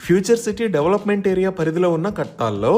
Future city development area పరిధిలో ఉన్న కట్టాల్లో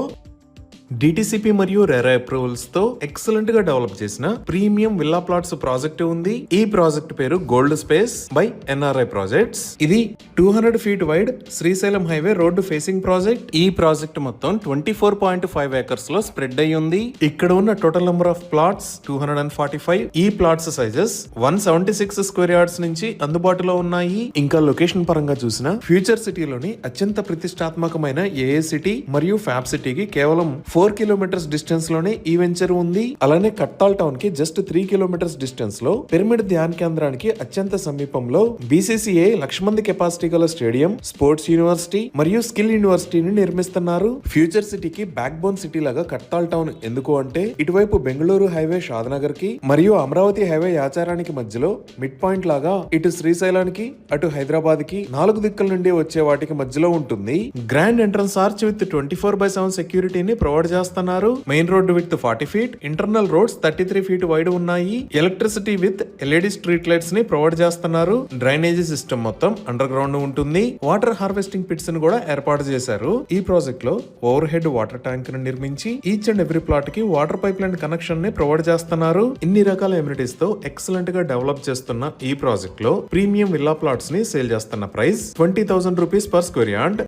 DTCP మరియు రెరా అప్రూవల్స్ తో ఎక్సలెంట్ గా డెవలప్ చేసిన ప్రీమియం విల్లా ప్లాట్స్ ప్రాజెక్ట్ ఉంది. ఈ ప్రాజెక్ట్ పేరు gold space by NRI projects. ఇది 200 feet wide Srisailam highway road facing project. ఈ ప్రాజెక్ట్ మొత్తం 24.5 ఏకర్స్ లో స్ప్రెడ్ అయి ఉంది. ఇక్కడ ఉన్న టోటల్ నెంబర్ ఆఫ్ ప్లాట్స్ 245. ఈ ప్లాట్స్ సైజెస్ 176 స్క్వేర్ యార్డ్స్ నుంచి అందుబాటులో ఉన్నాయి. ఇంకా లొకేషన్ పరంగా చూసిన ఫ్యూచర్ సిటీలోని అత్యంత ప్రతిష్టాత్మకమైన ఏఏ సిటీ మరియు ఫ్యాబ్ సిటీకి కేవలం 4 కిలోమీటర్స్ డిస్టెన్స్ లోనే ఈ వెంచర్ ఉంది. అలానే కట్టాల్ టౌన్ కి జస్ట్ 3 కిలోమీటర్స్ డిస్టెన్స్ లో పిరమిడ్ ధ్యాన్ కేంద్రానికి అత్యంత సమీపంలో బీసీసీఐ 1,00,000 మంది కెపాసిటీ గల స్టేడియం, స్పోర్ట్స్ యూనివర్సిటీ మరియు స్కిల్ యూనివర్సిటీని నిర్మిస్తున్నారు. ఫ్యూచర్ సిటీకి బ్యాక్ బోన్ సిటీ లాగా కట్టాల్ టౌన్ ఎందుకు అంటే ఇటువైపు బెంగళూరు హైవే షాద్నగర్ కి మరియు అమరావతి హైవే యాచారానికి మధ్యలో మిడ్ పాయింట్ లాగా ఇటు శ్రీశైలానికి అటు హైదరాబాద్ కి 4 దిక్కుల నుండి వచ్చే వాటికి మధ్యలో ఉంటుంది. గ్రాండ్ ఎంట్రన్స్ ఆర్చ్ విత్ 24/7 సెక్యూరిటీని ప్రొవైడ్ చేస్తున్నారు. Main road with 40 feet, internal roads 33 feet wide ఉన్నాయి. Electricity with LED street lights ని ప్రొవైడ్ చేస్తున్నారు. డ్రైనేజీ సిస్టమ్ మొత్తం అండర్ గ్రౌండ్ ఉంటుంది. వాటర్ హార్వెస్టింగ్ పిట్స్ ని కూడా ఏర్పాటు చేశారు. ఈ ప్రాజెక్ట్ లో ఓవర్ హెడ్ వాటర్ ట్యాంక్ ని నిర్మించి ఈచ్ అండ్ ఎవ్రీ ప్లాట్ కి వాటర్ పైప్ లైన్ కనెక్షన్ ని ప్రొవైడ్ చేస్తున్నారు. ఇన్ని రకాల ఎమ్యూనిటీస్ తో ఎక్సలెంట్ గా డెవలప్ చేస్తున్న ఈ ప్రాజెక్ట్ లో ప్రీమియం విల్లా ప్లాట్స్ ని సేల్ చేస్తున్న price 20,000 rupees per square yard.